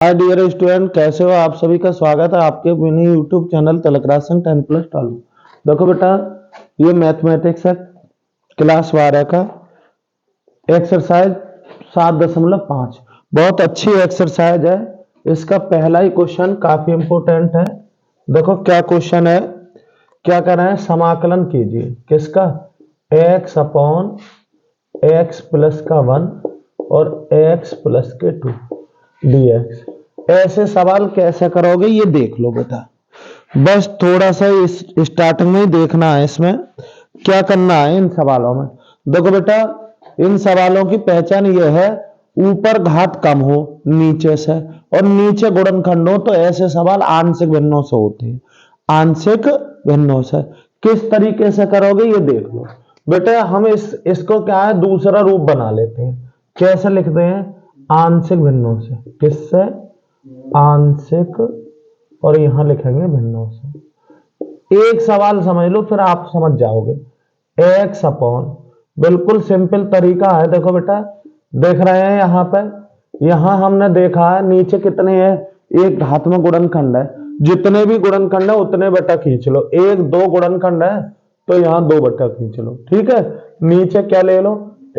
Hi dear student, कैसे हो आप? सभी का स्वागत है आपके अपने यूट्यूब चैनल तिलक राशन 10+12। देखो बेटा, ये मैथमेटिक्स है क्लास 12 का एक्सरसाइज 7.5। बहुत अच्छी एक्सरसाइज है। इसका पहला ही क्वेश्चन काफी इंपोर्टेंट है। देखो क्या क्वेश्चन है, क्या करना है, समाकलन कीजिए किसका, x अपॉन x प्लस का 1 और x प्लस के 2 dx। ऐसे सवाल कैसे करोगे ये देख लो बेटा। बस थोड़ा सा इस स्टार्टिंग में ही देखना है, इसमें क्या करना है इन सवालों में। देखो बेटा, इन सवालों की पहचान ये है, ऊपर घात कम हो नीचे से और नीचे गुणनखंड हो, तो ऐसे सवाल आंशिक भिन्नों से होते हैं। आंशिक भिन्नों से किस तरीके से करोगे ये देख लो बेटा। हम इसको क्या है, दूसरा रूप बना लेते हैं। कैसे लिखते हैं, आंशिक भिन्नों से। किससे, आंशिक, और यहां लिखेंगे भिन्नों से। एक सवाल समझ लो फिर आप समझ जाओगे। एक्स अपॉन, बिल्कुल सिंपल तरीका है। देखो बेटा, देख रहे हैं यहां पर, यहां हमने देखा है नीचे कितने हैं, एक घात में गुणनखंड है। जितने भी गुणनखंड है उतने बटा खींच लो। एक दो गुणनखंड है तो यहां 2 बटा खींच लो। ठीक है, नीचे क्या ले लो,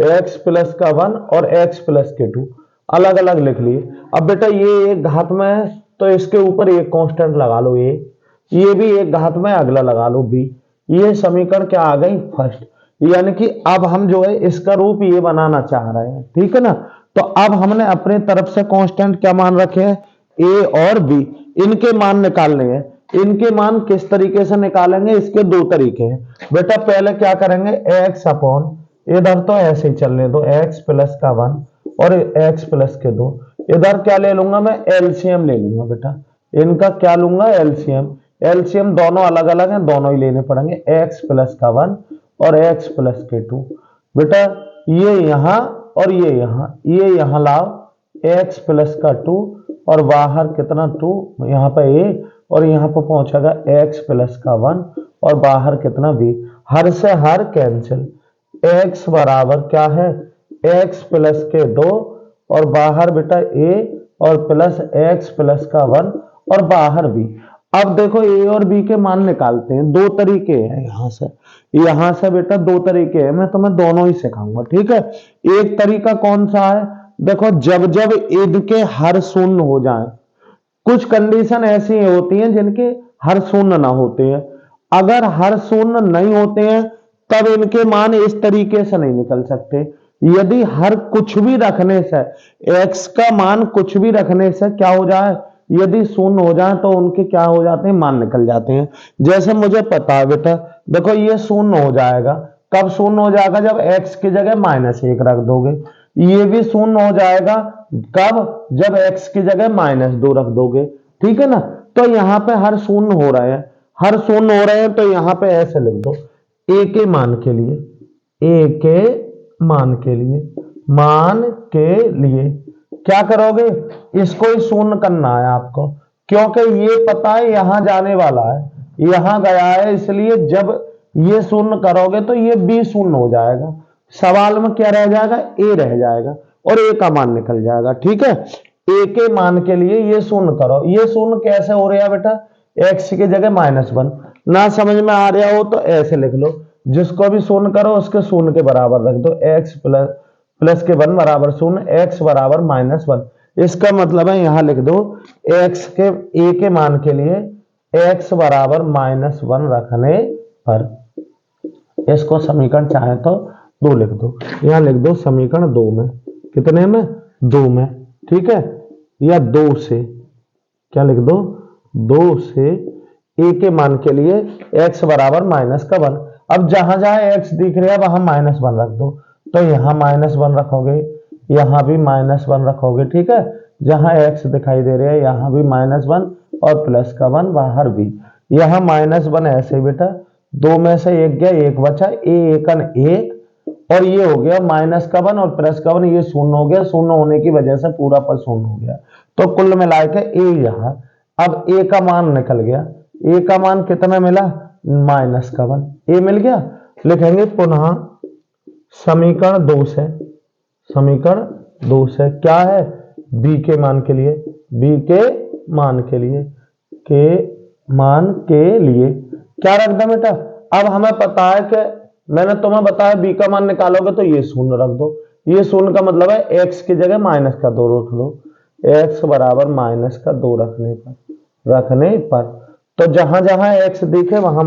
x प्लस का 1 और x प्लस के 2 अलग अलग लिख लिए। अब बेटा ये एक घात में है तो इसके ऊपर एक कांस्टेंट लगा लो, ये भी एक घात में, अगला लगा लो b। ये समीकरण क्या आ गई, फर्स्ट। यानी कि अब हम जो है इसका रूप ये बनाना चाह रहे हैं, ठीक है ना। तो अब हमने अपने तरफ से कांस्टेंट क्या मान रखे हैं, a और b। इनके मान निकालने हैं। इनके मान किस तरीके से निकालेंगे, इसके दो तरीके हैं बेटा। पहले क्या करेंगे, x अपॉन, इधर तो ऐसे ही चलने दो, x प्लस का 1 और x प्लस के 2। इधर क्या ले लूंगा मैं, एलसीएम ले लूंगा बेटा। इनका क्या लूंगा, एलसीएम। एलसीएम दोनों अलग अलग हैं, दोनों ही लेने पड़ेंगे। x प्लस का 1 और x प्लस के 2 बेटा। ये यहां और ये यहां लाओ, x प्लस का 2 और बाहर कितना 2, यहाँ पे a और यहाँ पर पहुंचेगा x प्लस का 1 और बाहर कितना b। हर से हर कैंसिल। x बराबर क्या है, x प्लस के 2 और बाहर बेटा a और प्लस x प्लस का 1 और बाहर b। अब देखो a और b के मान निकालते हैं। दो तरीके हैं यहां से बेटा, दो तरीके हैं। मैं तुम्हें दोनों ही सिखाऊंगा, ठीक है। एक तरीका कौन सा है, देखो, जब जब इनके हर शून्य हो जाए। कुछ कंडीशन ऐसी होती हैं जिनके हर शून्य ना होते हैं। अगर हर शून्य नहीं होते हैं तब इनके मान इस तरीके से नहीं निकल सकते। यदि हर कुछ भी रखने से, x का मान कुछ भी रखने से क्या हो जाए, यदि शून्य हो जाए तो उनके क्या हो जाते हैं, मान निकल जाते हैं। जैसे मुझे पता है बेटा, देखो ये शून्य हो जाएगा। कब शून्य हो जाएगा, जब x की जगह -1 रख दोगे। ये भी शून्य हो जाएगा कब, जब x की जगह -2 रख दोगे, ठीक है ना। तो यहाँ पे हर शून्य हो रहे हैं, हर शून्य हो रहे हैं, तो यहाँ पे ऐसे लिख दो, a के मान के लिए, a के मान के लिए, मान के लिए क्या करोगे, इसको ही शून्य करना है आपको। क्योंकि ये पता है यहां जाने वाला है, यहां गया है, इसलिए जब ये शून्य करोगे तो ये b शून्य हो जाएगा। सवाल में क्या रह जाएगा, a रह जाएगा और a का मान निकल जाएगा, ठीक है। a के मान के लिए ये शून्य करो। ये शून्य कैसे हो रहा है बेटा, x की जगह -1। ना समझ में आ रहा हो तो ऐसे लिख लो, जिसको भी शून्य करो उसके शून्य के बराबर रख दो। x प्लस के 1 बराबर शून्य, x बराबर -1। इसका मतलब है यहां लिख दो, x के a के मान के लिए x बराबर -1 रखने पर, इसको समीकरण चाहे तो 2 लिख दो। यहां लिख दो समीकरण 2 में, कितने में, 2 में, ठीक है। या 2 से, क्या लिख दो, 2 से a के मान के लिए x बराबर -1। अब जहां जहां x दिख रहा है वहां -1 रख दो। तो यहां -1 रखोगे, यहां भी -1 रखोगे, ठीक है। जहां x दिखाई दे रहा है यहां भी -1 और प्लस का 1 बाहर भी। यहां -1 ऐसे बेटा, 2 में से 1 गया, 1 बचा, a 1 और ये हो गया -1 और प्लस का 1, ये शून्य हो गया। शून्य होने की वजह से पूरा पर शून्य हो गया। तो कुल मिला के a यहां, अब a का मान निकल गया। a का मान कितना मिला, -1, a मिल गया। लिखेंगे पुनः समीकरण 2 से, समीकरण 2 से क्या है, b के मान के लिए बी के मान के लिए, के मान के लिए क्या रख दे बेटा। अब हमें पता है कि मैंने तुम्हें बताया बी का मान निकालोगे तो ये शून्य रख दो, ये शून्य का मतलब है एक्स की जगह -2 रख दो, एक्स बराबर -2 रखने पर तो जहां जहां एक्स दिखे वहां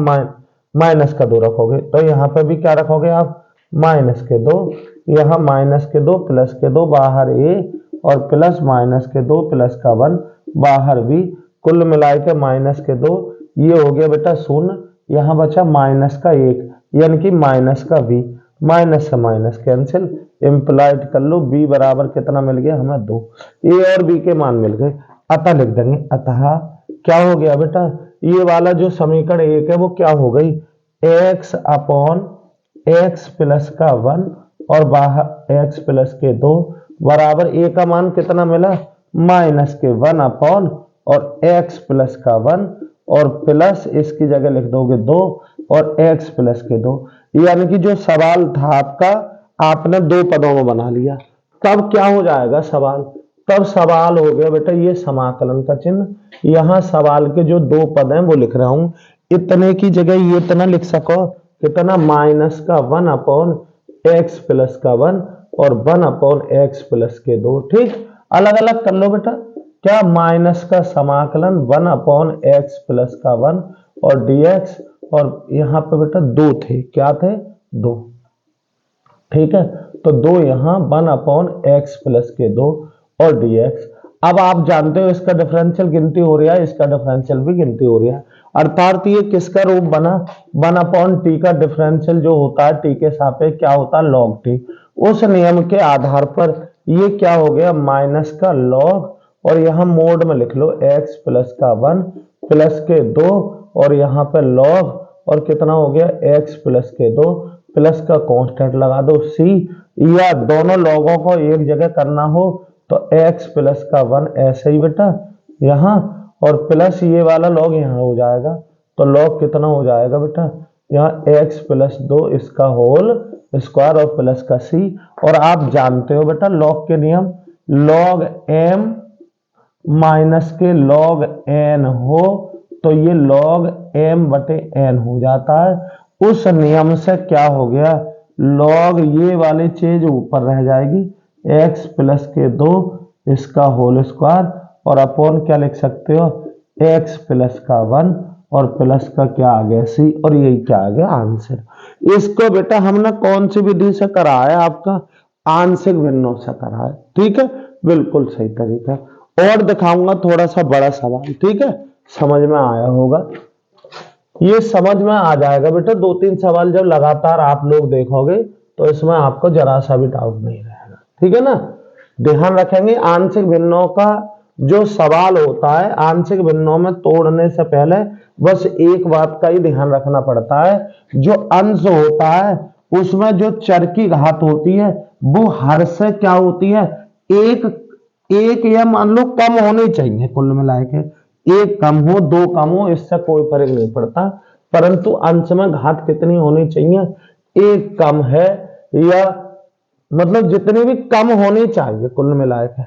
-2 रखोगे, तो यहाँ पे भी क्या रखोगे आप -2, यहाँ -2 +2 बाहर ए और प्लस -2 +1 बाहर बी, कुल मिलाए के -2, ये हो गया बेटा शून्य, यहाँ बचा -1 यानी कि -b, माइनस से माइनस कैंसिल, इम्प्लाइड कर लो बी बराबर कितना मिल गया हमें 2, ए और बी के मान मिल गए, अतः लिख देंगे, अतः क्या हो गया बेटा, ये वाला जो समीकरण 1 है वो क्या हो गई, x अपॉन x प्लस का 1 और बाहर x प्लस के 2 बराबर a का मान कितना मिला -1 अपॉन और x प्लस का 1 और प्लस इसकी जगह लिख दोगे 2 और x प्लस के 2, यानी कि जो सवाल था आपका आपने 2 पदों में बना लिया। तब क्या हो जाएगा सवाल, तब सवाल हो गया बेटा ये समाकलन का चिन्ह, यहाँ सवाल के जो 2 पद हैं वो लिख रहा हूं, इतने की जगह ये इतना लिख सको कितना -1 अपॉन x प्लस का 1 और 1 अपॉन x प्लस के 2, ठीक अलग अलग कर लो बेटा, क्या माइनस का समाकलन 1 अपॉन x प्लस का 1 और dx, और यहाँ पे बेटा 2 थे, क्या थे 2, ठीक है, तो 2 यहाँ 1 अपॉन x प्लस के 2 और dx। अब आप जानते हो इसका डिफरेंशियल गिनती हो रहा है, इसका डिफरेंशियल भी गिनती हो रहा है, अर्थात ये किसका रूप बना 1 अपॉन टी का डिफरेंशियल जो होता है टी के सापेक्ष क्या होता है log टी, उस नियम के आधार पर ये क्या हो गया माइनस का log, और यहाँ मोड में लिख लो x प्लस का 1 प्लस के 2 और यहाँ पे log और कितना हो गया x प्लस के 2 प्लस का कांस्टेंट लगा दो c, या दोनों लोगों को एक जगह करना हो तो x प्लस का 1 ऐसे ही बेटा यहाँ और प्लस ये वाला log यहाँ हो जाएगा, तो log कितना हो जाएगा बेटा यहाँ x प्लस 2 इसका होल स्क्वायर और प्लस का c, और आप जानते हो बेटा log के नियम, log m माइनस के log n हो तो ये log m बटे n हो जाता है, उस नियम से क्या हो गया log ये वाली चीज ऊपर रह जाएगी x प्लस के 2 इसका होल स्क्वायर और अपॉन क्या लिख सकते हो x प्लस का 1 और प्लस का क्या आ गया c, और यही क्या आ गया आंसर। इसको बेटा हमने कौन सी विधि से करा है, आपका आंशिक भिन्नों से करा है, ठीक है बिल्कुल सही तरीका। और दिखाऊंगा थोड़ा सा बड़ा सवाल, ठीक है समझ में आया होगा, ये समझ में आ जाएगा बेटा, 2-3 सवाल जब लगातार आप लोग देखोगे तो इसमें आपको जरा सा भी डाउट नहीं रहेगा, ठीक है ना। ध्यान रखेंगे आंशिक भिन्नों का जो सवाल होता है, आंशिक भिन्नों में तोड़ने से पहले बस एक बात का ही ध्यान रखना पड़ता है, जो अंश होता है उसमें जो चर की घात होती है वो हर से क्या होती है एक या मान लो कम होनी चाहिए, कुल मिला के एक कम हो 2 कम हो इससे कोई फर्क नहीं पड़ता, परंतु अंश में घात कितनी होनी चाहिए, एक कम है या मतलब जितनी भी कम होनी चाहिए कुल मिला के।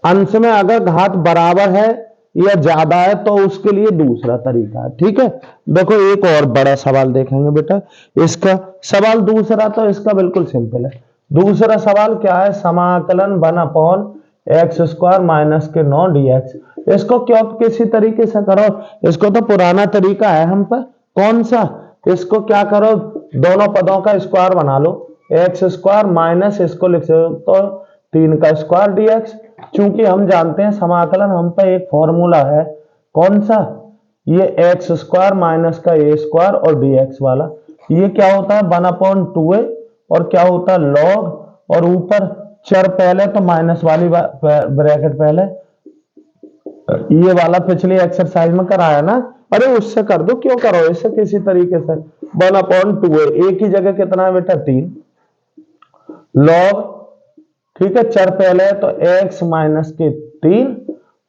अंश में अगर घात बराबर है या ज्यादा है तो उसके लिए दूसरा तरीका है, ठीक है। देखो एक और बड़ा सवाल देखेंगे बेटा, इसका सवाल दूसरा तो इसका बिल्कुल सिंपल है। दूसरा सवाल क्या है, समाकलन 1 अपॉन एक्स स्क्वायर माइनस के 9 dx। इसको क्यों किसी तरीके से करो, इसको तो पुराना तरीका है हम पर, कौन सा, इसको क्या करो दोनों पदों का स्क्वायर बना लो, एक्स स्क्वायर माइनस इसको लिख सकते तो 3 का स्क्वायर dx। चूंकि हम जानते हैं समाकलन हम पे एक फॉर्मूला है, कौन सा, ये एक्स स्क्वायर माइनस का ए स्क्वायर और dx वाला, ये क्या होता है 1 अपॉन 2a और क्या होता है log, और ऊपर चर पहले तो माइनस वाली ब्रैकेट पहले, ये वाला पिछली एक्सरसाइज में कराया ना, अरे उससे कर दो, क्यों करो इससे किसी तरीके से 1 अपॉन 2a, एक ही जगह कितना है बेटा 3 log, ठीक है चर पहले है तो x माइनस के 3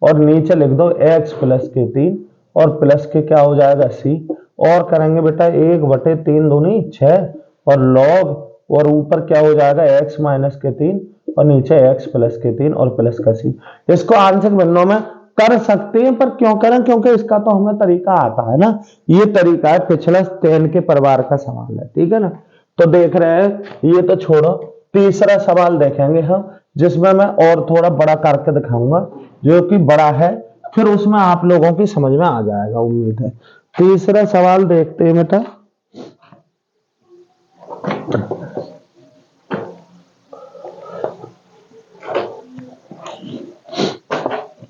और नीचे लिख दो x प्लस के 3 और प्लस के क्या हो जाएगा c, और करेंगे बेटा 1 बटे 3 दूनी 6 और log, और ऊपर क्या हो जाएगा x माइनस के 3 और नीचे x प्लस के 3 और प्लस का c। इसको आंशिक भिन्नों में कर सकते हैं, पर क्यों करें, क्योंकि इसका तो हमें तरीका आता है ना। ये तरीका है पिछला 10 के परिवार का सवाल है, ठीक है ना। तो देख रहे हैं, ये तो छोड़ो, तीसरा सवाल देखेंगे हम, जिसमें मैं और थोड़ा बड़ा करके दिखाऊंगा, जो कि बड़ा है, फिर उसमें आप लोगों की समझ में आ जाएगा, उम्मीद है। तीसरा सवाल देखते हैं बेटा।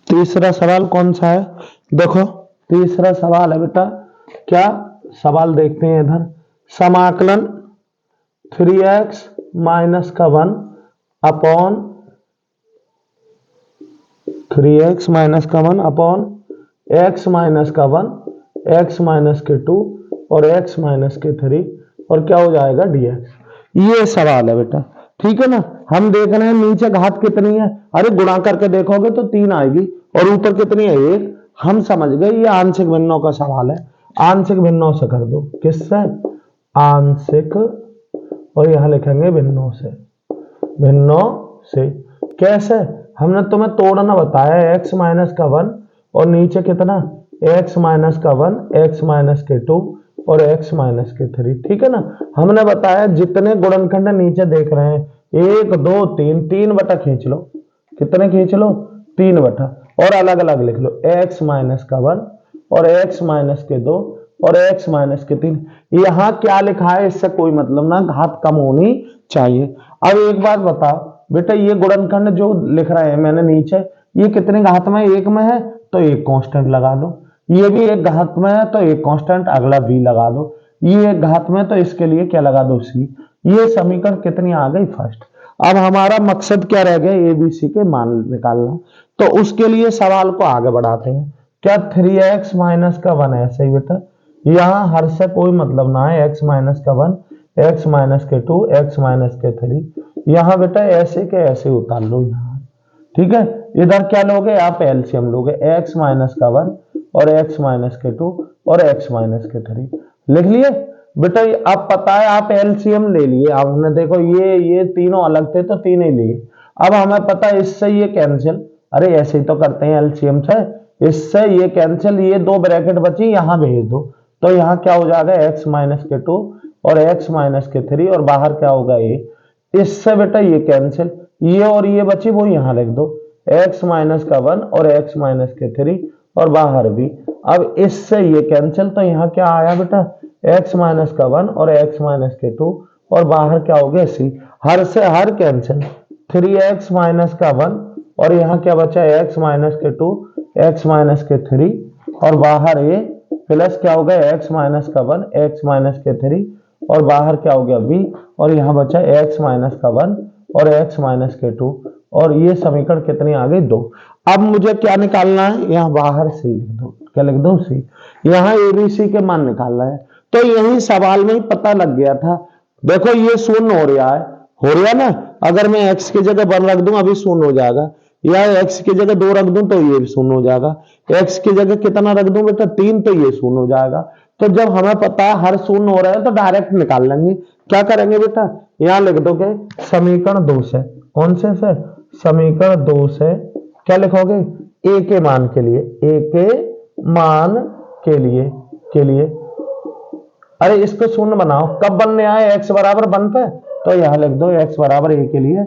तीसरा सवाल कौन सा है, देखो तीसरा सवाल है बेटा, क्या सवाल देखते हैं इधर। समाकलन 3x माइनस का 1 अपॉन 3x माइनस का 1 अपॉन x माइनस का 1, x माइनस के 2 और x माइनस के 3 और क्या हो जाएगा dx। ये सवाल है बेटा, ठीक है ना। हम देख रहे हैं नीचे घात कितनी है, अरे गुणा करके देखोगे तो 3 आएगी, और ऊपर कितनी है 1। हम समझ गए ये आंशिक भिन्नों का सवाल है। आंशिक भिन्नों से कर दो, किससे, आंशिक, और यहां लिखेंगे भिन्नों से। भिन्नों से कैसे, हमने तुम्हें तोड़ना बताया, x माइनस का 1 और नीचे कितना x माइनस का 1, x माइनस के 2 और x माइनस के 3, ठीक है ना। हमने बताया जितने गुणनखंड नीचे देख रहे हैं 1 2 3, 3 बटा खींच लो, कितने खींच लो 3 बटा, और अलग अलग लिख लो, x माइनस का 1 और x माइनस के 2 और x माइनस के 3। यहां क्या लिखा है इससे कोई मतलब ना, घात कम होनी चाहिए। अब एक बात बताओ बेटा, ये गुणनखंड जो लिख रहे हैं मैंने नीचे, ये कितने घात में, 1 में है तो एक कांस्टेंट लगा लो, ये भी एक घात में है तो एक कांस्टेंट अगला b लगा लो, ये एक घात में तो इसके लिए क्या लगा दो c। ये समीकरण कितनी आ गई, फर्स्ट। अब हमारा मकसद क्या रह गया, ए बी सी के मान निकालना, तो उसके लिए सवाल को आगे बढ़ाते हैं। क्या 3x माइनस का 1 ऐसे ही बेटा, यहाँ हर से कोई मतलब ना है, x माइनस का 1, x माइनस के 2, x माइनस के 3, यहाँ बेटा ऐसे के ऐसे उतार लो यहाँ, ठीक है। इधर क्या लोगे आप, एलसीएम लोगे, x माइनस का 1 और x माइनस के 2 और x माइनस के 3 लिख लिए बेटा। अब पता है आप एलसीएम ले लिए, आपने देखो ये तीनों अलग थे तो तीन ही लिए। अब हमें पता है इससे ये कैंसिल, अरे ऐसे ही तो करते हैं एलसीएम से, इससे ये कैंसिल, ये 2 ब्रैकेट बची यहाँ भेज दो, तो यहाँ क्या हो जाएगा x माइनस के 2 और x माइनस के 3 और बाहर क्या होगा a। इससे बेटा ये कैंसिल, ये और ये बची वो यहाँ लिख दो, x माइनस का 1 और x माइनस के 3 और बाहर भी। अब इससे ये कैंसिल, तो यहाँ क्या आया बेटा, x माइनस का 1 और x माइनस के 2 और बाहर क्या हो गया c। हर से हर कैंसिल, 3x माइनस का 1 और यहाँ क्या बचा x माइनस के 2, x माइनस के 3 और बाहर a, प्लस क्या हो गया x माइनस का 1, x माइनस के 3 और बाहर क्या हो गया b, और यहाँ बचा x माइनस का 1 और x माइनस के 2 और ये समीकरण कितनी आ गई 2। अब मुझे क्या निकालना है, यहाँ बाहर c लिख दो, क्या लिख दो c, यहाँ एबीसी के मान निकालना है। तो यही सवाल में ही पता लग गया था, देखो ये शून्य हो रहा ना, अगर मैं x की जगह 1 रख दूं अभी शून्य हो जाएगा, या x की जगह 2 रख दूं तो ये भी शून्य हो जाएगा, x की जगह कितना रख दूं बेटा 3 तो ये शून्य हो जाएगा। तो जब हमें पता है हर शून्य हो रहा है तो डायरेक्ट निकाल लेंगे। क्या करेंगे बेटा, यहाँ लिख दोगे समीकरण 2 से, कौन से समीकरण 2 से क्या लिखोगे, a के मान के लिए, a के मान के लिए अरे इसको शून्य बनाओ, कब बनने आए, x बराबर 1 पे, तो यहाँ लिख दो x बराबर a के लिए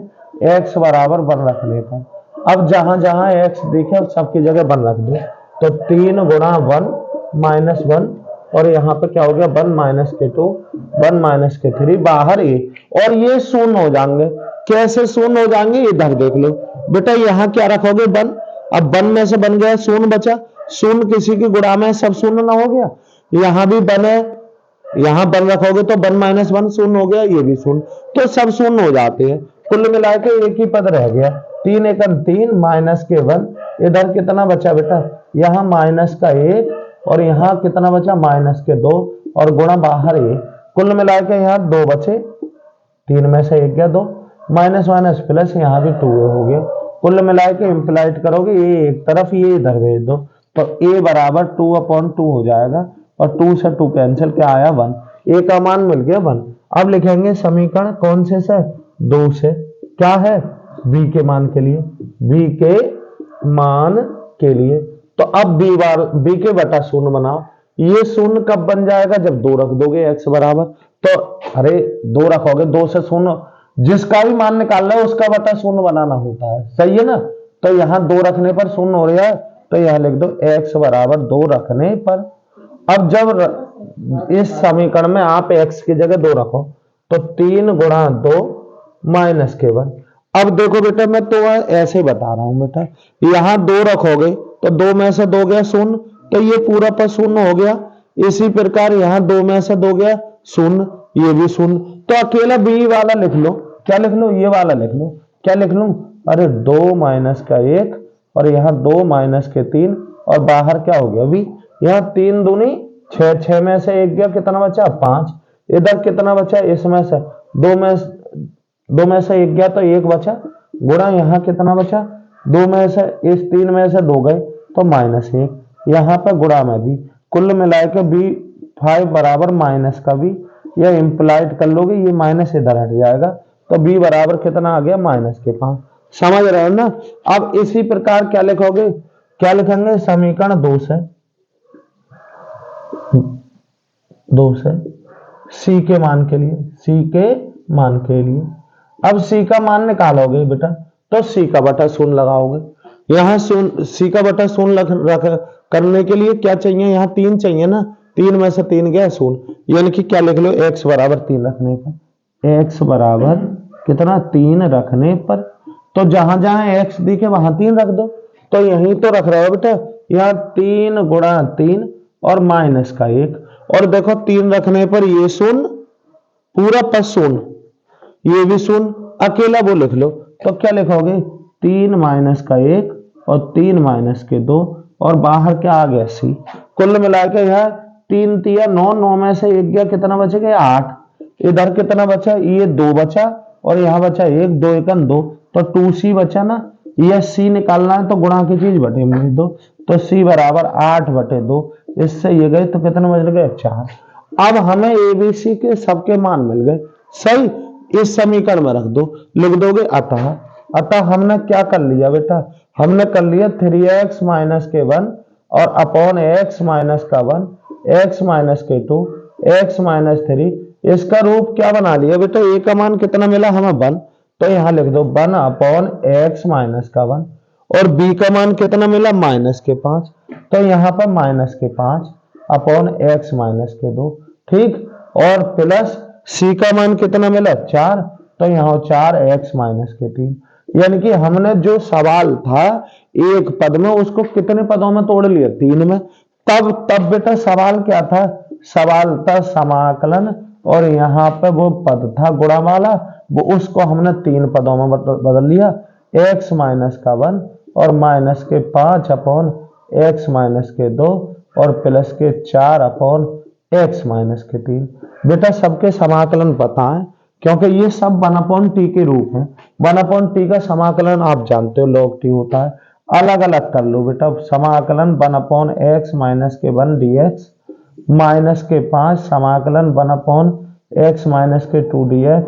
x बराबर 1 रख लेता। अब जहां जहां x दिखे सबकी जगह 1 रख दो, तो 3 गुणा 1 माइनस 1 और यहाँ पे क्या हो गया 1 माइनस के 2, 1 माइनस के 3, बाहर a, और ये शून्य हो जाएंगे। कैसे शून्य हो जाएंगे, इधर देख लो बेटा, यहाँ क्या रखोगे 1, अब 1 में से बन गया शून्य बचा, शून्य किसी की गुणा में सब शून्य ना हो गया, यहाँ भी 1 है, यहाँ 1 रखोगे तो 1 माइनस 1 शून्य हो गया, ये भी शून्य, तो सब शून्य हो जाते हैं। कुल मिला के एक ही पद रह गया, 3 एकम 3 माइनस के 1, इधर कितना बचा बेटा, यहाँ माइनस का 1 और यहाँ कितना बचा माइनस के 2 और गुणा बाहर 1, कुल मिला के यहाँ 2 बचे, 3 में से 1 गया 2, माइनस माइनस प्लस यहाँ भी 2 हो गया, कुल मिला के इंप्लाइड करोगे ये एक तरफ ये इधर भेज दो, तो a बराबर 2/2 हो जाएगा और 2 से 2 कैंसिल, क्या आया 1, a का मान मिल गया 1। अब लिखेंगे समीकरण कौन से 2 से, क्या है बी के मान के लिए, बी के मान के लिए। तो अब बी के बटा शून्य बनाओ। ये शून्य कब बन जाएगा? जब 2 रख दोगे x बराबर। तो अरे 2 रखोगे, 2 से शून्य, जिसका भी मान निकाल रहे हो उसका बटा शून्य बनाना होता है, सही है ना। तो यहाँ 2 रखने पर शून्य हो रहा है, तो यहां लिख दो x बराबर 2 रखने पर। अब जब इस समीकरण में आप x की जगह 2 रखो तो 3 गुणा 2 माइनस के 1। अब देखो बेटा, मैं तो ऐसे ही बता रहा हूं बेटा, यहां 2 रखोगे तो 2 में से 2 गया शून्य, तो ये पूरा पर शून्य हो गया। इसी प्रकार यहां 2 में से 2 गया शून्य, ये भी शून्य। तो अकेला बी वाला लिख लो। क्या लिख लो? ये वाला लिख लो। क्या लिख लूं? अरे 2 माइनस का 1 और यहाँ 2 माइनस के 3 और बाहर क्या हो गया? अभी यहाँ 3 दूनी 6, 6 में से 1 गया, कितना बचा? 5। इधर कितना बचा? इसमें से 2 में से 1 गया तो 1 बचा, गुणा यहाँ कितना बचा? 2 में से इस 3 में से 2 गए तो -1, यहाँ पर गुणा में भी, कुल मिलाकर के बी 5 बराबर माइनस का बी, यह इंप्लाइड कर लोगे, ये माइनस इधर हट जाएगा, तो बी बराबर कितना आ गया? -5। समझ रहे हो ना। अब इसी प्रकार क्या लिखोगे? क्या लिखेंगे? समीकरण 2 से सी के मान के लिए, सी के मान के लिए। अब सी का मान निकालोगे बेटा, तो सी का बटा शून्य लगाओगे। यहाँ सी का बटा शून्य करने के लिए क्या चाहिए? यहाँ 3 चाहिए ना, 3 में से 3 गया शून्य, यानी कि क्या लिख लो? x बराबर 3 रखने पर, x बराबर कितना? 3 रखने पर। तो जहां जहां x दिखे वहां 3 रख दो। तो यही तो रख रहे हो बेटा, यहाँ 3 गुणा 3 और माइनस का 1, और देखो 3 रखने पर ये शून्य, पूरा पर शून्य, ये भी शून्य, अकेला वो लिख लो। तो क्या लिखोगे? 3 माइनस का 1 और 3 माइनस के 2 और बाहर क्या आ गया? सी। कुल मिलाकर यह 3 तिया 9, 9 में से 1 गया, कितना बचेगा? 8। इधर कितना बचा? ये 2 बचा और यहाँ बचा 1, 2 1 2, तो 2c बचा ना। यह c निकालना है तो गुणा की चीज बटे में 2, तो c बराबर 8/2। इससे ये गए तो कितना बच गए? 4। अब हमें एबीसी के सबके मान मिल गए, सही। इस समीकरण में रख दो, लिख दोगे अतः हमने क्या कर लिया बेटा? हमने कर लिया 3x माइनस के 1 और अपॉन x माइनस का 1, x माइनस के 2, x माइनस 3। इसका रूप क्या बना लिया बेटा? a का मान कितना मिला हमें? 1, तो यहाँ लिख दो 1 अपॉन x माइनस का 1, और b का मान कितना मिला? -5, तो यहाँ पर -5 अपॉन x माइनस के 2, ठीक। और प्लस c का मान कितना मिला? 4, तो यहाँ 4x माइनस के 3। यानी कि हमने जो सवाल था एक पद में, उसको कितने पदों में तोड़ लिया? 3 में। तब बेटा सवाल क्या था? सवाल था समाकलन, और यहाँ पे वो पद था गुणा वाला, वो उसको हमने 3 पदों में बदल लिया, x माइनस का 1 और माइनस के 5 अपॉन x माइनस के 2 और प्लस के 4 अपॉन x माइनस के 3। बेटा सबके समाकलन पता है, क्योंकि ये सब 1/t के रूप हैं। 1/t का समाकलन आप जानते हो log t होता है। अलग अलग कर लो बेटा, समाकलन 1/x माइनस के 1 dx, माइनस के 5 समाकलन 1/x माइनस के 2 dx,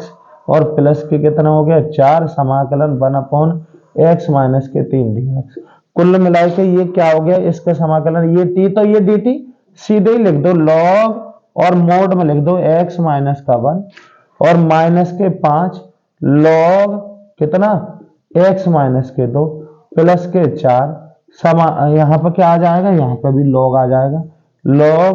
और प्लस के कितना हो गया? 4 समाकलन 1/x माइनस के 3 dx। कुल मिला के ये क्या हो गया? इसका समाकलन, ये t तो ये dt, सीधे ही लिख दो log, और मोड में लिख दो x माइनस का 1 और माइनस के 5 log कितना? x माइनस के 2 प्लस के 4 यहाँ पर क्या आ जाएगा? यहाँ पर भी log आ जाएगा, log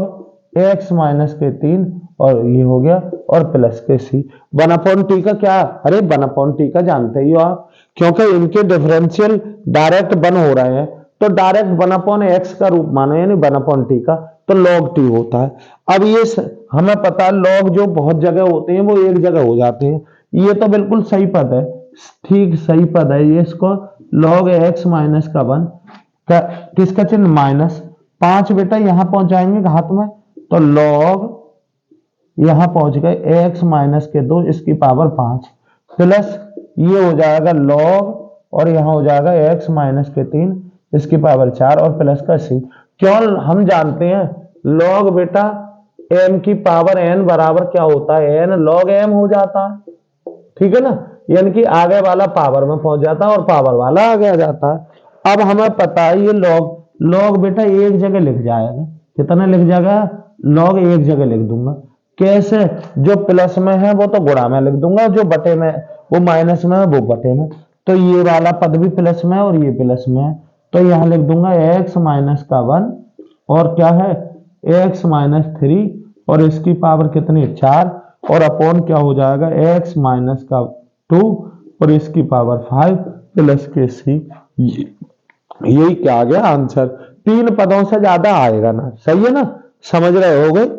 x माइनस के 3 और ये हो गया, और प्लस के c। 1/t का क्या? अरे 1/t का जानते ही हो आप, क्योंकि इनके डिफरेंशियल डायरेक्ट 1 हो रहे हैं, तो डायरेक्ट 1/x का रूप मानो, यानी 1/t का, तो log t होता है। अब ये हमें पता है log जो बहुत जगह होते हैं वो एक जगह हो जाते हैं, ये तो बिल्कुल सही पद है, ठीक सही पद है ये। इसको log x माइनस का 1 किसका चिन्ह? -5 बेटा यहाँ पहुंच जाएंगे घात में, तो log यहां पहुंच गए x माइनस के 2 इसकी पावर 5, प्लस ये हो जाएगा log, और यहां हो जाएगा x माइनस के 3 इसकी पावर 4 और प्लस का c। क्यों? हम जानते हैं log बेटा m की पावर n बराबर क्या होता है? n log m हो जाता है, ठीक है ना। यानी कि आगे वाला पावर में पहुंच जाता है और पावर वाला आगे आ जाता है। अब हमें पता है ये लॉग बेटा एक जगह लिख जाएगा, कितना लिख जाएगा, लॉग एक जगह लिख दूंगा। कैसे, जो प्लस में है वो तो गुणा में लिख दूंगा, जो बटे में वो माइनस में है वो बटे में। तो ये वाला पद भी प्लस में है और ये प्लस में है, तो यहां लिख दूंगा x माइनस का 1 और क्या है x माइनस 3 और इसकी पावर कितनी 4 और अपॉन क्या हो जाएगा x माइनस का 2 और इसकी पावर 5 प्लस के सी। यही क्या आ गया आंसर। 3 पदों से ज्यादा आएगा ना, सही है ना, समझ रहे हो गए।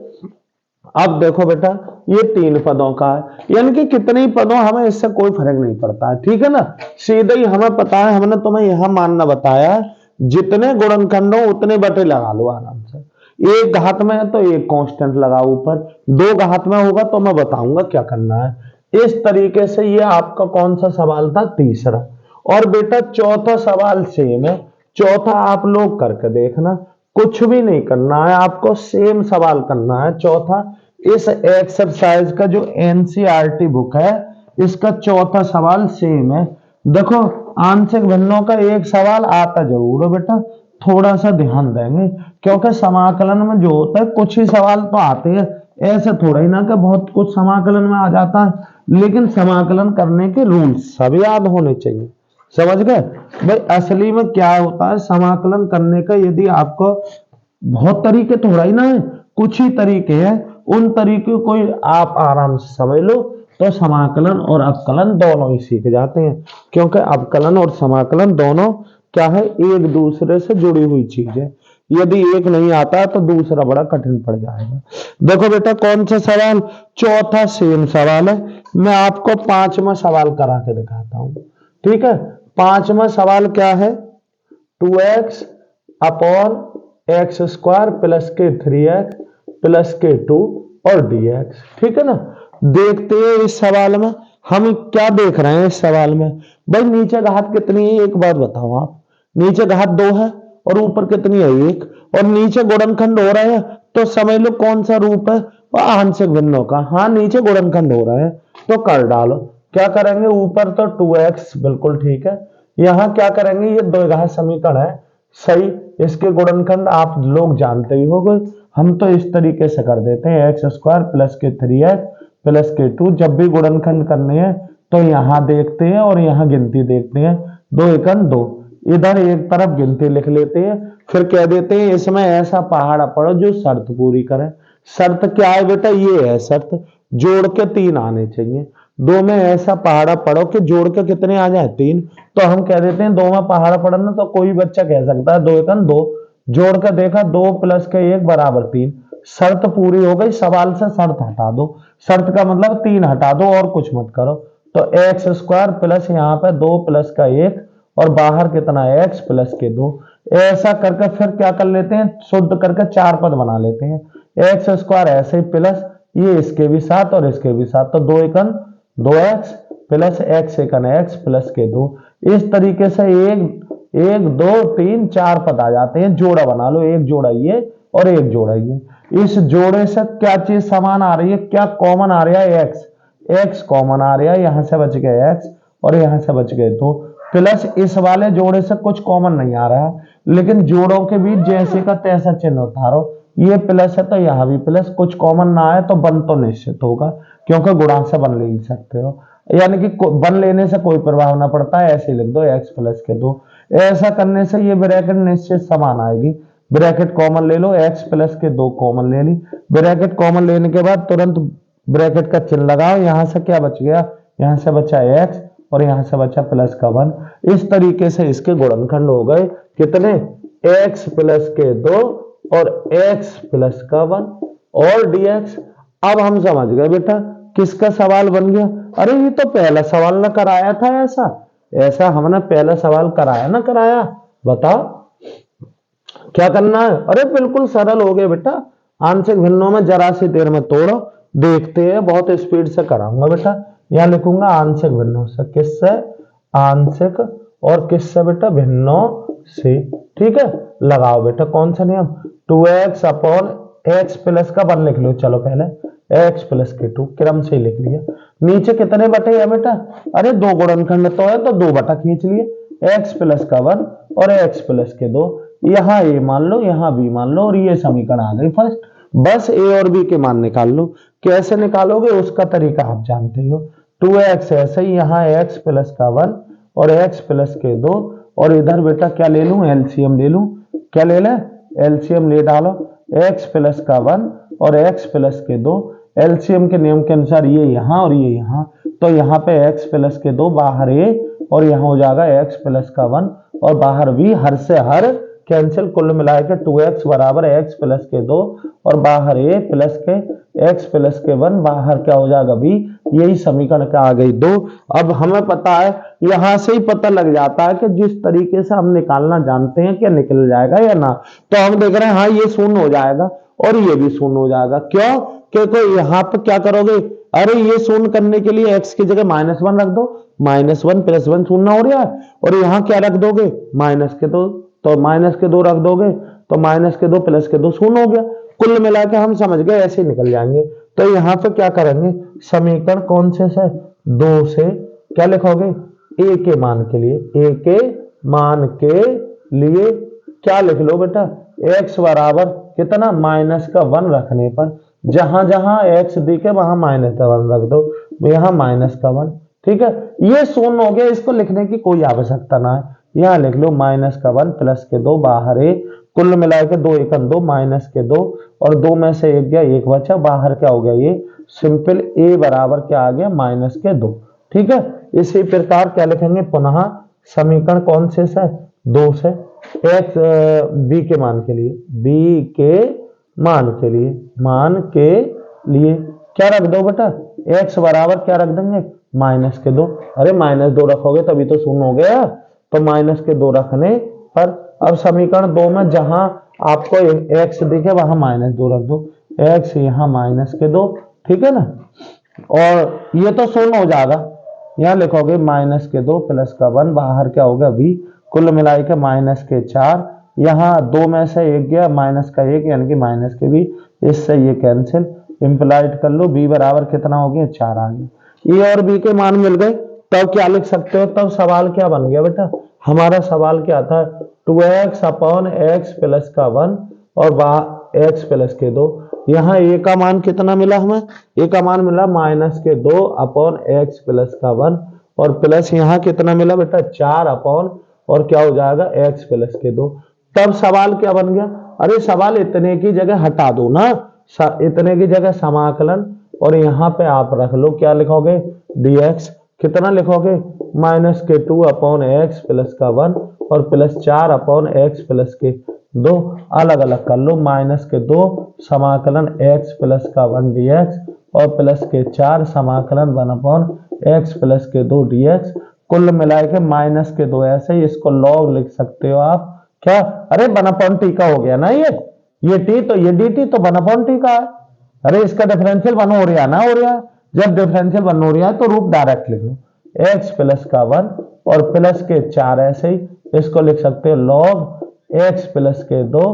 अब देखो बेटा ये 3 पदों का है, यानी कि कितने ही पदों हमें इससे कोई फर्क नहीं पड़ता है, ठीक है ना। सीधे ही हमें पता है, हमने तुम्हें यहां मानना बताया जितने गुणनखंड हो उतने बटे लगा लो आराम से। एक घात में है तो एक कांस्टेंट लगाओ ऊपर, 2 घात में होगा तो मैं बताऊंगा क्या करना है। इस तरीके से ये आपका कौन सा सवाल था, तीसरा। और बेटा चौथा सवाल सेम है, चौथा आप लोग करके देखना, कुछ भी नहीं करना है आपको, सेम सवाल करना है चौथा। इस एक्सरसाइज का जो एनसीईआरटी बुक है इसका चौथा सवाल सेम है। देखो आंशिक भिन्नों का एक सवाल आता जरूर है बेटा, थोड़ा सा ध्यान देंगे क्योंकि समाकलन में जो होता है कुछ ही सवाल तो आते हैं, ऐसे थोड़ा ही ना कि बहुत कुछ समाकलन में आ जाता है, लेकिन समाकलन करने के रूल्स सब याद होने चाहिए, समझ गए भाई। असली में क्या होता है समाकलन करने का, यदि आपको बहुत तरीके थोड़ा ही ना है, कुछ ही तरीके हैं, उन तरीके को आप आराम से समझ लो तो समाकलन और अवकलन दोनों ही सीख जाते हैं, क्योंकि अवकलन और समाकलन दोनों क्या है, एक दूसरे से जुड़ी हुई चीज है। यदि एक नहीं आता तो दूसरा बड़ा कठिन पड़ जाएगा। देखो बेटा कौन सा सवाल, चौथा सेम सवाल है। मैं आपको 5वां सवाल करा के दिखाता हूं, ठीक है। 5वां सवाल क्या है, 2x upon x square plus के 3x प्लस के 2 और dx, ठीक है ना। देखते हैं इस सवाल में हम क्या देख रहे हैं। इस सवाल में भाई नीचे घात कितनी है, एक बात बताओ आप, नीचे घात 2 है और ऊपर कितनी है 1, और नीचे गुणनखंड हो रहा है तो समझ लो कौन सा रूप है, वो आंशिक भिन्नों का। हाँ नीचे गुणनखंड हो रहा है तो कर डालो, क्या करेंगे ऊपर तो 2x बिल्कुल ठीक है, यहां क्या करेंगे ये द्विघात समीकरण है, सही। इसके गुणनखंड आप लोग जानते ही होंगे, हम तो इस तरीके से कर देते हैं एक्स स्क्वायर प्लस के 3x प्लस के 2। जब भी गुणनखंड करने हैं तो यहां देखते हैं और यहां गिनती देखते हैं, 2 एकम 2, इधर एक तरफ गिनती लिख लेते हैं, फिर कह देते हैं इसमें ऐसा पहाड़ा पड़ो जो शर्त पूरी करे। शर्त क्या है बेटा, ये है शर्त, जोड़ के 3 आने चाहिए। 2 में ऐसा पहाड़ा पड़ो कि जोड़ के कितने आ जाए 3, तो हम कह देते हैं 2 में पहाड़ा पड़ना, तो कोई बच्चा कह सकता है 2 एकम 2, जोड़ कर देखा 2 प्लस के 1 बराबर 3, शर्त पूरी हो गई। सवाल से शर्त हटा दो, शर्त का मतलब 3 हटा दो और कुछ मत करो, तो एक्स स्क्वायर प्लस यहाँ पे 2 प्लस का 1 और बाहर कितना है x प्लस के 2। ऐसा करके फिर क्या कर लेते हैं, शुद्ध करके 4 पद बना लेते हैं, एक्स स्क्वायर ऐसे ही प्लस ये इसके भी साथ और इसके भी साथ, तो 2 एकम 2x प्लस x एकम x प्लस के 2। इस तरीके से 1 2 3 4 पद आ जाते हैं। जोड़ा बना लो, एक जोड़ा ये और एक जोड़ा ये। इस जोड़े से क्या चीज समान आ रही है, क्या कॉमन आ रहा है, x कॉमन आ रहा है, यहां से बच गए x और यहां से बच गए 2, प्लस इस वाले जोड़े से कुछ कॉमन नहीं आ रहा, लेकिन जोड़ों के बीच जैसे का तैसा चिन्ह उतारो, ये प्लस है तो यहां भी प्लस, कुछ कॉमन ना आए तो बन तो निश्चित होगा, क्योंकि गुणांक से बन ले ही सकते हो, यानी कि बन लेने से कोई प्रभाव ना पड़ता है, ऐसे लिख दो x प्लस के 2। ऐसा करने से ये ब्रैकेट निश्चित समान आएगी, ब्रैकेट कॉमन ले लो, x प्लस के 2 कॉमन ले ली, ब्रैकेट कॉमन लेने के बाद तुरंत ब्रैकेट का चिन्ह लगाओ, यहां से क्या बच गया, यहां से बचा x और यहां से बचा प्लस का 1। इस तरीके से इसके गुणनखंड हो गए कितने, x प्लस के 2 और x प्लस का 1 और dx। अब हम समझ गए बेटा किसका सवाल बन गया। अरे ये तो पहला सवाल ना कराया था, ऐसा हमने पहला सवाल कराया ना कराया, बताओ क्या करना है। अरे बिल्कुल सरल हो गया बेटा, आंशिक भिन्नों में जरा सी देर में तोड़ो, देखते हैं, बहुत स्पीड से कराऊंगा बेटा। यहां लिखूंगा आंशिक भिन्नों से, किससे, आंशिक और किससे बेटा, भिन्नों से, ठीक है। लगाओ बेटा कौन सा नियम, 2x अपॉन x प्लस का 1 लिख लो, चलो पहले एक्स प्लस के टू, क्रम से लिख लिया। नीचे कितने बटे है बेटा, अरे दो गुणनखंड तो है तो दो बटा खींच लिए, एक्स प्लस का 1 और एक्स प्लस के 2, यहाँ ए मान लो यहाँ बी मान लो, और ये समीकरण आ गई फर्स्ट। बस ए और बी के मान निकाल लो। कैसे निकालोगे उसका तरीका आप जानते हो। 2x ऐसे ही, यहाँ एक्स प्लस का 1 और एक्स प्लस के 2, और इधर बेटा क्या ले लूं, एलसीएम ले लूं। क्या ले लें, एलसीएम ले डालो। एक्स प्लस का 1 और एक्स प्लस के 2, एलसीएम के नियम के अनुसार ये यहाँ और ये यहाँ, तो यहाँ पे एक्स प्लस के 2 बाहर ए, और यहाँ हो जाएगा एक्स प्लस का 1 और बाहर बी, हर से हर कैंसिल, कुल मिला के 2x बराबर एक्स प्लस के 2 और बाहर ए प्लस के एक्स प्लस के 1, बाहर क्या हो जाएगा बी। यही समीकरण का आ गई 2। अब हमें पता है, यहां से ही पता लग जाता है कि जिस तरीके से हम निकालना जानते हैं क्या निकल जाएगा या ना। तो हम देख रहे हैं हाँ ये शून्य हो जाएगा और ये भी शून्य हो जाएगा। क्यों, क्योंकि यहाँ पर क्या करोगे, अरे ये शून्य करने के लिए x की जगह -1 रख दो, -1 + 1 शून्य हो रहा है, और यहाँ क्या रख दोगे माइनस के 2, तो माइनस के 2 रख दोगे तो माइनस के 2 प्लस के 2 शून्य हो गया। कुल मिला के हम समझ गए ऐसे निकल जाएंगे। तो यहाँ पे क्या करेंगे, समीकरण कौन से 2 से क्या लिखोगे, a के मान के लिए, a के मान के लिए क्या लिख लो बेटा, x बराबर कितना -1 रखने पर, जहां जहां x दिखे वहां -1 रख दो, यहाँ -1, ठीक है। ये शून्य हो गया, इसको लिखने की कोई आवश्यकता ना है, यहाँ लिख लो -1 प्लस के 2 बाहर ए, कुल मिला के 2 × 2 माइनस के 2, और 2 में से 1 गया 1 बचा, बाहर क्या हो गया ये सिंपल a बराबर क्या आ गया -2, ठीक है। इसी प्रकार क्या लिखेंगे पुनः समीकरण कौन से 2 से, x b के मान के लिए, b के मान के लिए क्या रख दो बेटा, x बराबर क्या रख देंगे -2, अरे -2 रखोगे तभी तो शून्य हो गया, तो -2 रखने पर अब समीकरण 2 में जहां आपको x दिखे वहां -2 रख दो, x यहाँ -2, ठीक है ना। और ये तो शून्य हो जाएगा, यहाँ लिखोगे -2 प्लस का 1, बाहर क्या होगा b, कुल मिलाई के -4, यहाँ 2 में से 1 गया -1 यानी कि माइनस के b, इससे ये कैंसिल, इंप्लाइड कर लो, b बराबर कितना हो गया 4 आ गया। ए और बी के मान मिल गए, तब क्या लिख सकते हो, तब सवाल क्या बन गया बेटा, हमारा सवाल क्या था 2x अपॉन x प्लस का 1 और x प्लस के 2, यहाँ a का मान कितना मिला हमें, a का मान मिला -2 अपॉन x प्लस का 1 और प्लस यहाँ कितना मिला बेटा 4 अपॉन और क्या हो जाएगा x प्लस के 2। तब सवाल क्या बन गया, अरे सवाल इतने की जगह हटा दो ना, इतने की जगह समाकलन, और यहाँ पे आप रख लो क्या लिखोगे dx, कितना लिखोगे -2 अपॉन x प्लस का 1 और +4 अपॉन x प्लस के 2, अलग अलग कर लो, -2 समाकलन x प्लस का 1 dx और +4 समाकलन 1 अपॉन x प्लस के 2 dx, कुल मिलाए के -2, ऐसे ही इसको लॉग लिख सकते हो आप, क्या, अरे 1 अपॉन t का हो गया ना, ये t तो ये dt तो 1 अपॉन t का है, अरे इसका डिफरेंशियल 1 हो रहा ना, हो रहा है, जब डिफरेंशियल 1 हो रहा है तो रूप डायरेक्ट लिख लो, x प्लस का 1 और प्लस के 4, ऐसे ही इसको लिख सकते हो लॉग x प्लस के 2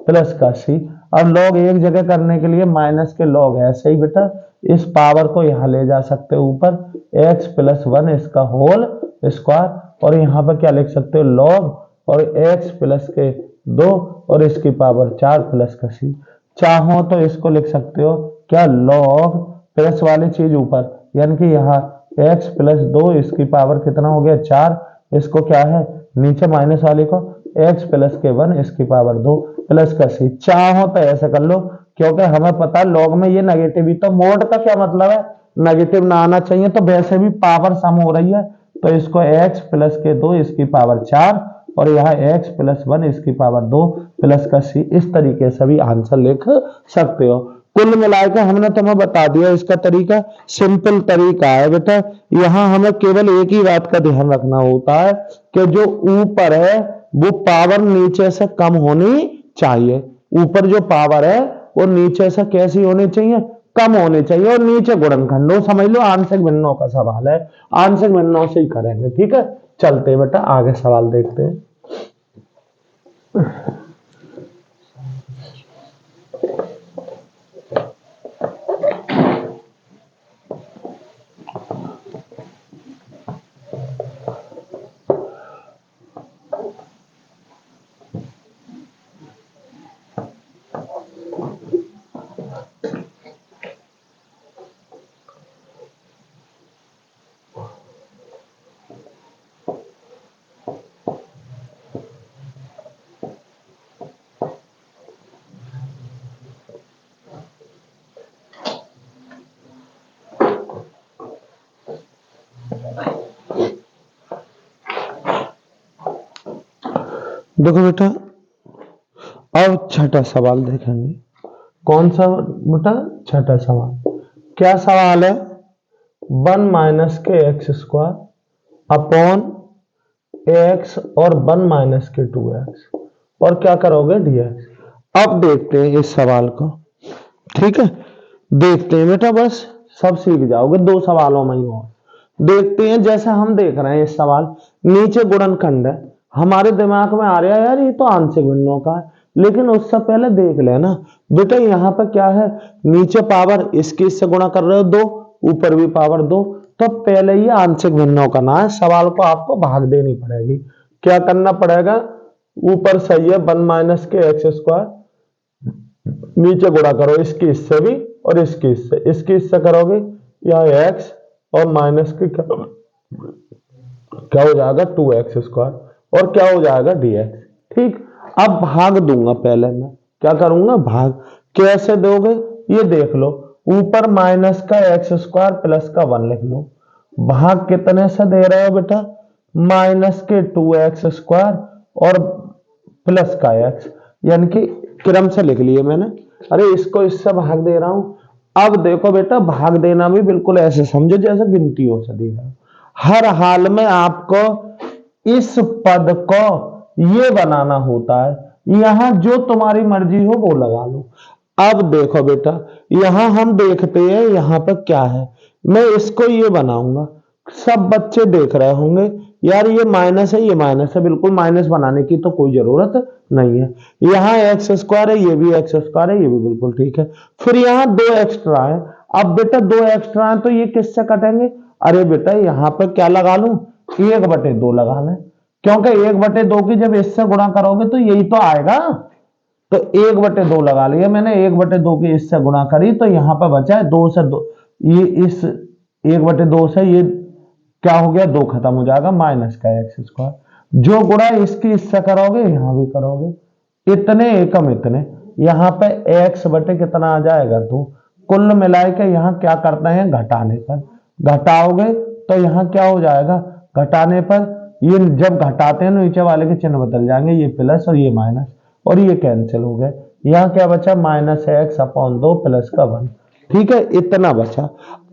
प्लस का c। अब लॉग एक जगह करने के लिए माइनस के लॉग, ऐसे ही बेटा इस पावर को यहाँ ले जा सकते हो ऊपर, x प्लस 1 इसका होल स्क्वायर, और यहाँ पर क्या लिख सकते हो लॉग और x प्लस के 2 और इसकी पावर 4 प्लस का c। चाहो तो इसको लिख सकते हो क्या लॉग प्लस वाली चीज ऊपर, यानी कि यहाँ x प्लस 2 इसकी पावर कितना हो गया 4, इसको क्या है नीचे माइनस वाले को x प्लस के 1 इसकी पावर 2 प्लस का c। चाहो तो ऐसे कर लो, क्योंकि हमें पता है लॉग में ये नेगेटिव ही, तो मोड का क्या मतलब है नेगेटिव ना आना चाहिए, तो वैसे भी पावर सम हो रही है, तो इसको x प्लस के 2 इसकी पावर 4 और यहाँ x प्लस 1 इसकी पावर 2 प्लस का c, इस तरीके से भी आंसर लिख सकते हो। कुल मिलाकर हमने तुम्हें बता दिया इसका तरीका, सिंपल तरीका है बेटा। यहाँ हमें केवल एक ही बात का ध्यान रखना होता है कि जो ऊपर है वो पावर नीचे से कम होनी चाहिए, ऊपर जो पावर है वो नीचे से कैसी होनी चाहिए, कम होनी चाहिए, और नीचे गुणनखंडों, समझ लो आंशिक भिन्नों का सवाल है, आंशिक भिन्नों से ही करेंगे, ठीक है। चलते हैं बेटा आगे सवाल देखते हैं। देखो बेटा, अब छठा सवाल देखेंगे। कौन सा बेटा? छठा सवाल। क्या सवाल है? 1 माइनस के एक्स स्क्वायर अपॉन एक्स और 1 माइनस के 2x और क्या करोगे dx। अब देखते हैं इस सवाल को, ठीक है, देखते हैं बेटा, बस सब सीख जाओगे 2 सवालों में ही। और देखते हैं, जैसे हम देख रहे हैं इस सवाल, नीचे गुणनखंड है, हमारे दिमाग में आ रहा है यार ये तो आंशिक भिन्नों का है, लेकिन उससे पहले देख लेना बेटा, यहाँ पर क्या है, नीचे पावर इससे गुणा कर रहे हो 2, ऊपर भी पावर 2, तो पहले ही आंशिक भिन्नों का ना है, सवाल को आपको भाग देनी पड़ेगी। क्या करना पड़ेगा? ऊपर सही है 1 माइनस के एक्स स्क्वायर, नीचे गुणा करो इसकी इससे भी और इसकी इससे करोगे, यहाँ एक्स और माइनस के क्या हो जाएगा 2x स्क्वायर और क्या हो जाएगा dx। ठीक, अब भाग दूंगा, पहले मैं क्या करूंगा, भाग। कैसे दोगे ये देख लो, ऊपर माइनस का एक्स स्क्वायर प्लस का 1 लिख लो, भाग कितने से दे रहे हो बेटा, माइनस के 2x स्क्वायर और प्लस का x, यानी कि क्रम से लिख लिए मैंने, अरे इसको इससे भाग दे रहा हूं। अब देखो बेटा, भाग देना भी बिल्कुल ऐसे समझो जैसे गिनतियों से दे रहा हूं, हर हाल में आपको इस पद को ये बनाना होता है, यहां जो तुम्हारी मर्जी हो वो लगा लो। अब देखो बेटा, यहां हम देखते हैं यहां पर क्या है, मैं इसको ये बनाऊंगा, सब बच्चे देख रहे होंगे यार ये माइनस है, ये माइनस है, बिल्कुल माइनस बनाने की तो कोई जरूरत नहीं है, यहाँ एक्स स्क्वायर है, ये भी एक्स स्क्वायर है, ये भी बिल्कुल ठीक है, फिर यहाँ 2 एक्स्ट्रा है। अब बेटा 2 एक्स्ट्रा है तो ये किससे कटेंगे, अरे बेटा यहाँ पर क्या लगा लूं, 1/2 लगा लें, क्योंकि 1/2 की जब इससे गुणा करोगे तो यही तो आएगा, तो 1/2 लगा लिया मैंने, 1/2 की इससे गुणा करी तो यहाँ पर बचा है 2 से 2, ये इस 1/2 से ये क्या हो गया, 2 खत्म हो जाएगा, माइनस का एक्स स्क्वायर, जो गुणा इसकी इससे करोगे यहां भी करोगे, इतने एकम इतने, यहाँ पे एक्स बटे कितना आ जाएगा 2, कुल मिलाए के यहाँ क्या करते हैं, घटाने पर, घटाओगे तो यहाँ क्या हो जाएगा, घटाने पर ये जब घटाते हैं नीचे वाले के चिन्ह बदल जाएंगे, ये प्लस और ये माइनस और ये कैंसिल हो गए, यहाँ क्या बचा, माइनस एक्स अपॉन 2 प्लस का 1, ठीक है, इतना बचा।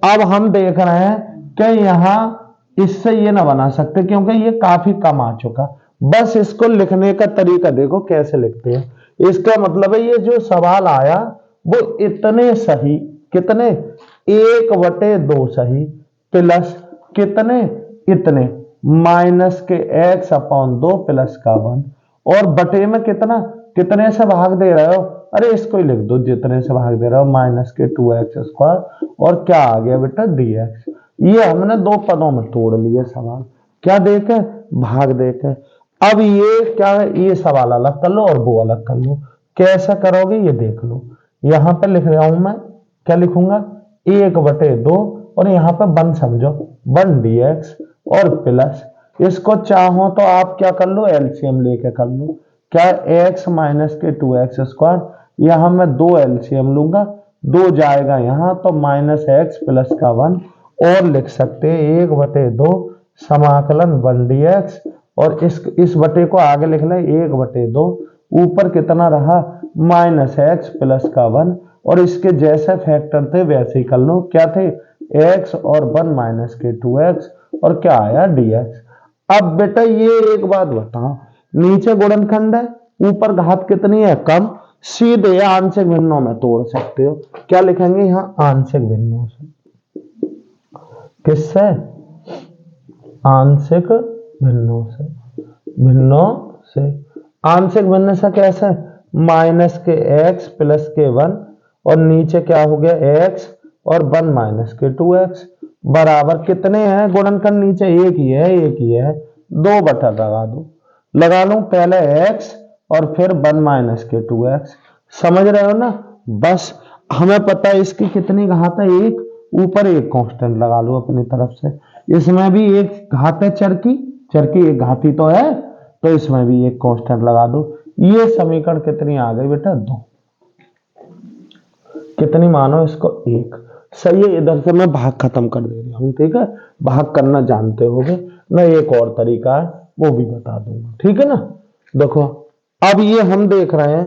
अब हम देख रहे हैं कि यहाँ इससे ये ना बना सकते क्योंकि ये काफी कम आ चुका, बस इसको लिखने का तरीका देखो कैसे लिखते हैं, इसका मतलब है ये जो सवाल आया वो इतने सही, कितने, 1/2 सही प्लस कितने, इतने, माइनस के एक्स अपॉन 2 प्लस का 1 और बटे में कितना, कितने से भाग दे रहे हो, अरे इसको ही लिख दो जितने से भाग दे रहे हो, माइनस के 2x स्क्वायर और क्या आ गया बेटा dx। ये हमने 2 पदों में तोड़ लिए सवाल, क्या देखे, भाग देके। अब ये क्या है, ये सवाल अलग कर लो और वो अलग कर लो, कैसे करोगे ये देख लो, यहां पर लिख रहा हूं मैं, क्या लिखूंगा, 1/2 और यहाँ पे 1 समझो, 1 dx और प्लस, इसको चाहो तो आप क्या कर लो, एलसीएम लेके कर लो, क्या x माइनस के 2x स्क्वायर, यहां मैं 2 एलसीएम लूंगा, 2 जाएगा यहां तो माइनस एक्स प्लस का 1 और लिख सकते हैं 1/2 समाकलन 1 dx और इस बटे को आगे लिख ले 1/2, ऊपर कितना रहा माइनस एक्स प्लस का 1 और इसके जैसे फैक्टर थे वैसे ही कर लो, क्या थे x और 1 माइनस के 2x और क्या आया dx। अब बेटा ये एक बात बताओ, नीचे गुणनखंड है, ऊपर घात कितनी है, कम, सीधे आंशिक भिन्नों में तोड़ सकते हो, क्या लिखेंगे यहाँ, आंशिक भिन्नों से, किससे, आंशिक भिन्नों से, भिन्नों से, आंशिक भिन्न से कैसे, माइनस के x प्लस के 1 और नीचे क्या हो गया x और 1 माइनस के 2x बराबर कितने हैं, गुणनखंड नीचे एक ही है, एक ही है, 2 बटा लगा दो, लगा लूं पहले x और फिर 1 माइनस के 2x, समझ रहे हो ना, बस हमें पता है इसकी कितनी घात है, एक, ऊपर एक कांस्टेंट लगा लो अपनी तरफ से, इसमें भी एक घात है चर की, चर की एक घाती तो है, तो इसमें भी एक कांस्टेंट लगा दो, ये समीकरण कितनी आ गई बेटा, 2, कितनी मानो इसको, 1, सही है। इधर से मैं भाग खत्म कर दे रहा हूं, ठीक है, भाग करना जानते होगे ना, एक और तरीका है वो भी बता दूंगा, ठीक है ना। देखो अब ये हम देख रहे हैं,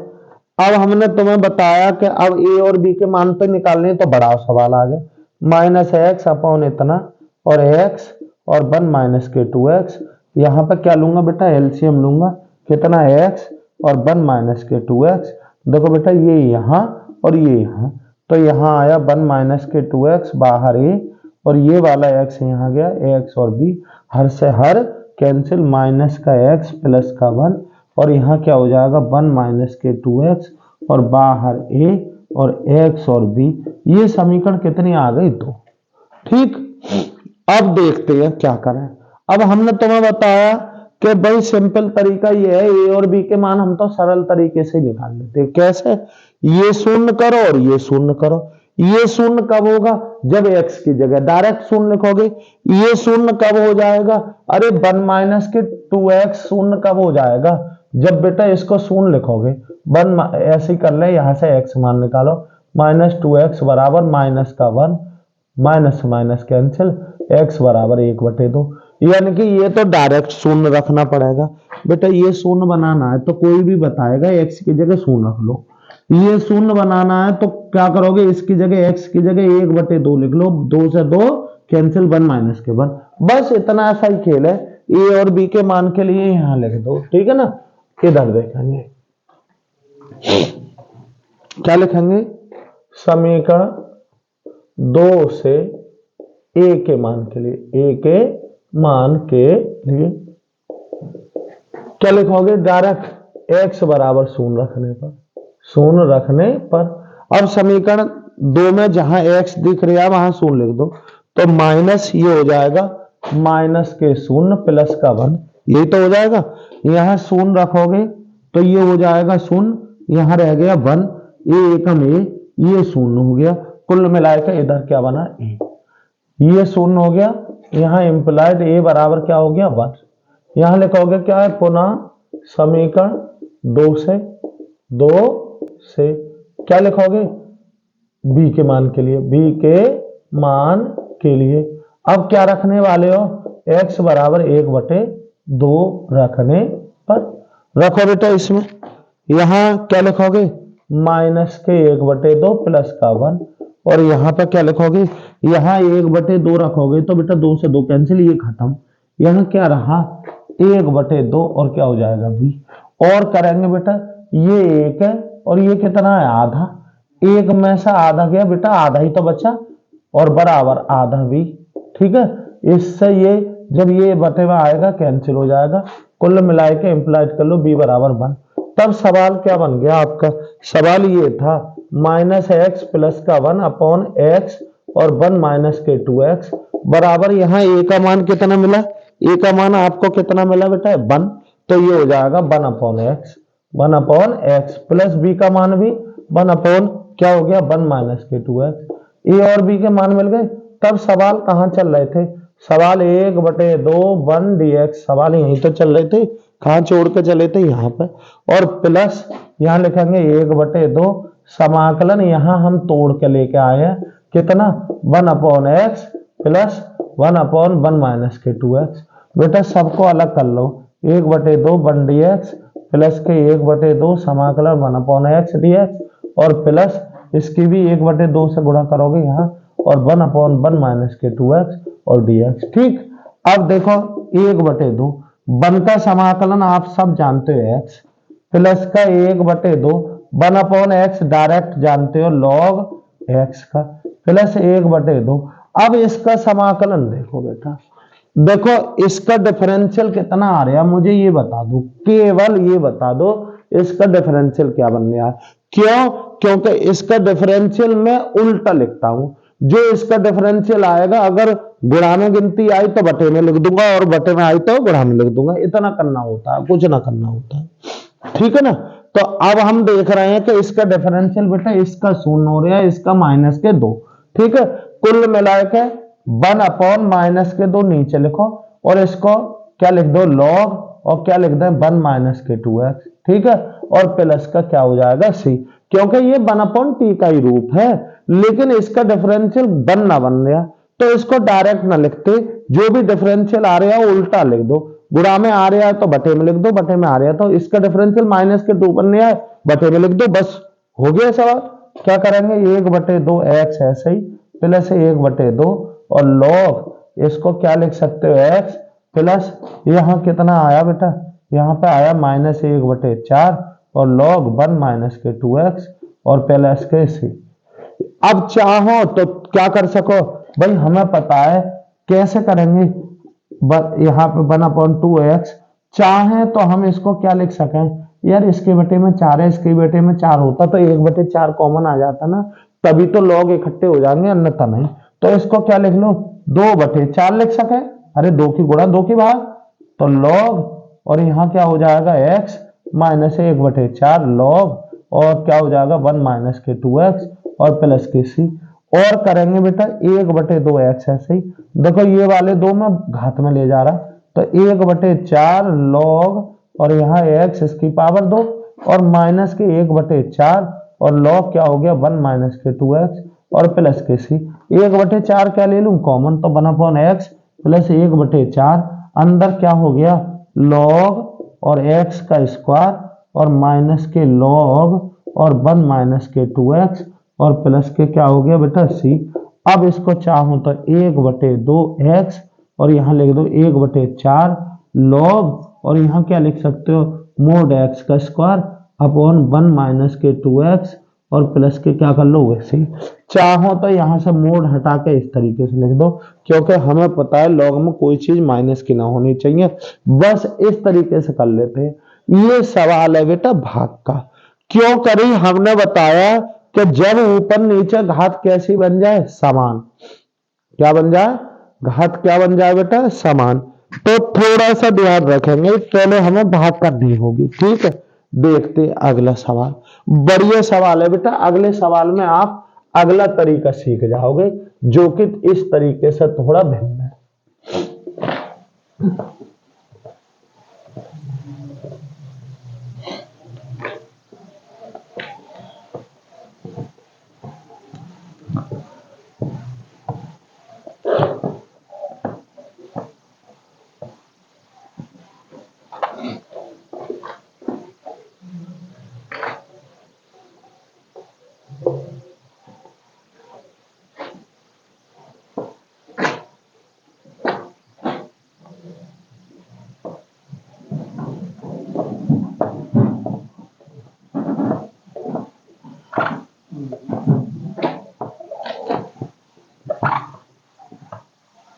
अब हमने तुम्हें बताया कि अब ए और बी के मान तो निकालने, तो बड़ा सवाल आ गया, माइनस एक्स अपॉन इतना और एक्स और 1 माइनस के 2x। यहाँ पर क्या लूंगा बेटा, एलसीएम लूंगा, कितना एक्स और 1 माइनस के 2x। देखो बेटा ये यहाँ और ये यहाँ, तो यहाँ आया 1 माइनस के 2x बाहर ए, और ये वाला x यहाँ गया, x और b हर से हर कैंसिल, माइनस का x प्लस का 1, और यहाँ क्या हो जाएगा 1 माइनस के 2x और बाहर a और x और b। ये समीकरण कितनी आ गई, 2। ठीक, अब देखते हैं क्या करें। अब हमने तुम्हें बताया कि भाई सिंपल तरीका ये है, ए और बी के मान हम तो सरल तरीके से निकाल लेते हैं। कैसे, ये शून्य करो और ये शून्य करो। ये शून्य कब होगा, जब x की जगह डायरेक्ट शून्य लिखोगे। ये शून्य कब हो जाएगा, अरे 1 माइनस के 2x शून्य कब हो जाएगा, जब बेटा इसको शून्य लिखोगे। 1 ऐसे ही कर ले, यहां से x मान निकालो, माइनस 2x बराबर माइनस का 1, माइनस माइनस कैंसिल, x बराबर 1/2। यानी कि ये तो डायरेक्ट शून्य रखना पड़ेगा बेटा। ये शून्य बनाना है तो कोई भी बताएगा x की जगह शून्य रख लो। ये शून्य बनाना है तो क्या करोगे, इसकी जगह x की जगह 1/2 लिख लो, 2 से 2 कैंसिल, 1 माइनस के 1। बस इतना सा ही खेल है। ए और बी के मान के लिए यहां लिख दो, ठीक है ना। इधर देखेंगे क्या लिखेंगे, समीकरण 2 से ए के मान के लिए, ए के मान के लिए क्या लिखोगे, डायरेक्ट x बराबर शून्य रखने पर, शून्य रखने पर। अब समीकरण 2 में जहां x दिख रहा है वहां शून्य लिख दो, तो माइनस ये हो जाएगा माइनस के 0 प्लस का 1, यही तो हो जाएगा। यहां शून्य रखोगे तो ये हो जाएगा 0, यहां रह गया 1, ये एकम ए, ये 0 हो गया, कुल मिलाकर इधर क्या बना, ए, ये 0 हो गया। यहां इंप्लाइड ए बराबर क्या हो गया, 1। यहां लिखोगे क्या है, पुनः समीकरण 2 से क्या लिखोगे, बी के मान के लिए, बी के मान के लिए अब क्या रखने वाले हो, x बराबर 1/2 रखने पर। रखो बेटा इसमें, यहां क्या लिखोगे, माइनस के 1/2 प्लस का 1, और यहां पर क्या लिखोगे, यहां 1/2 रखोगे तो बेटा 2 से 2 कैंसिल, ये खत्म। यहां क्या रहा, 1/2 और क्या हो जाएगा b। और करेंगे बेटा, ये 1 है और ये कितना है, आधा। 1 में से आधा गया बेटा, आधा ही तो बचा, और बराबर आधा b। ठीक है, इससे ये जब ये बटे में आएगा कैंसिल हो जाएगा, कुल मिला के इंप्लाइड कर लो b बराबर 1। तब सवाल क्या बन गया आपका, सवाल ये था माइनस एक्स प्लस का 1 अपॉन एक्स और 1 माइनस के 2x बराबर, यहाँ a का मान कितना मिला, a का मान आपको कितना मिला बेटा, 1। तो ये हो जाएगा 1 अपॉन एक्स प्लस b का मान भी 1 अपॉन क्या हो गया, 1 माइनस के 2x। a और b के मान मिल गए। तब सवाल कहाँ चल रहे थे, सवाल 1/2 1 dx, सवाल यहीं तो चल रहे थे, कहाँ छोड़ के चले थे, यहाँ पे। और प्लस यहाँ लिखेंगे 1/2 समाकलन, यहाँ हम तोड़ के लेके आए हैं कितना, 1 upon x plus 1 upon 1 minus के 2x। बेटा सबको अलग कर लो, 1/2 1 dx प्लस के 1/2 समाकलन 1 अपॉन एक्स dx, और प्लस इसकी भी 1/2 से गुणा करोगे यहाँ, और 1 अपॉन 1 माइनस के 2x और dx। ठीक, अब देखो 1/2 1 का समाकलन आप सब जानते हो x, प्लस का 1/2 1 अपॉन एक्स डायरेक्ट जानते हो log x का, प्लस 1/2। अब इसका समाकलन देखो बेटा, देखो इसका डिफरेंशियल कितना आ रहा है, मुझे ये बता दो, केवल ये बता दो इसका डिफरेंशियल क्या बनने आ, क्यों, क्योंकि इसका डिफरेंशियल मैं उल्टा लिखता हूं। जो इसका डिफरेंशियल आएगा, अगर गुणा में गिनती आई तो बटे में लिख दूंगा, और बटे में आई तो गुणा में लिख दूंगा। इतना करना होता है, कुछ ना करना होता है, ठीक है ना। तो अब हम देख रहे हैं कि इसका डिफरेंशियल बेटा, इसका 0 हो रहा है, इसका माइनस के 2। ठीक है, कुल मिला के 1 अपॉन माइनस के 2 नीचे लिखो, और इसको क्या लिख दो, लॉग, और क्या लिख दें 1 माइनस के 2x। ठीक है, और प्लस का क्या हो जाएगा c, क्योंकि ये 1 अपॉन t का ही रूप है, लेकिन इसका डिफरेंशियल 1 ना बन गया, तो इसको डायरेक्ट ना लिखते, जो भी डिफरेंशियल आ रहा है उल्टा लिख दो। गुणा में आ रहा है तो बटे में लिख दो, बटे में आ रहा है तो इसका डिफरेंशियल माइनस के 2 बनने आए, बटे में लिख दो, बस हो गया सवाल। क्या करेंगे 1/2 एक्स ऐसे ही प्लस 1/2 और लॉग इसको क्या लिख सकते हो एक्स प्लस यहाँ कितना आया बेटा, यहाँ पे आया -1/4 और लॉग 1 - 2x और प्लस के सी। अब चाहो तो क्या कर सको भाई, हमें पता है कैसे करेंगे, यहाँ पे 1/2x, चाहे तो हम इसको क्या लिख सकें यार, इसके बटे में 4 है, इसके बटे में 4 होता तो 1/4 कॉमन आ जाता ना, तभी तो लॉग इकट्ठे हो जाएंगे, अन्यथा नहीं। तो इसको क्या लिख लो 2/4 लिख सके, अरे 2 की गुणा 2 की भाग, तो लॉग और यहाँ क्या हो जाएगा x माइनस 1/4 लॉग और क्या हो जाएगा 1 - 2x और प्लस के सी। और करेंगे बेटा 1/2 एक्स ऐसे ही, देखो ये वाले दो में घात में ले जा रहा, तो 1/4 लॉग और यहाँ एक्स इसकी पावर 2 और माइनस के 1/4 और लॉग क्या हो गया 1 - 2x और प्लस के सी। 1/4 क्या ले लूं कॉमन, तो 1/x प्लस 1/4 अंदर क्या हो गया लॉग और x का स्क्वायर और माइनस के लॉग और 1 - 2x और प्लस के क्या हो गया बेटा सी। अब इसको चाहो तो 1/2 एक्स और यहाँ लिख दो 1/4 लॉग और यहाँ क्या लिख सकते हो मोड एक्स का स्क्वायर अपॉन 1 - 2x और प्लस के क्या कर लो वैसे ही। चाहो तो यहाँ से मोड हटा के इस तरीके से लिख दो, क्योंकि हमें पता है लॉग में कोई चीज माइनस की ना होनी चाहिए, बस इस तरीके से कर लेते हैं। ये सवाल है बेटा भाग का, क्यों करी हमने बताया कि जब ऊपर नीचे घात कैसी बन जाए समान, क्या बन जाए घात क्या बन जाए बेटा समान। तो थोड़ा सा ध्यान रखेंगे, पहले हमें भाग करनी होगी, ठीक है। देखते अगला सवाल, बढ़िया सवाल है बेटा, अगले सवाल में आप अगला तरीका सीख जाओगे जो कि इस तरीके से थोड़ा भिन्न है।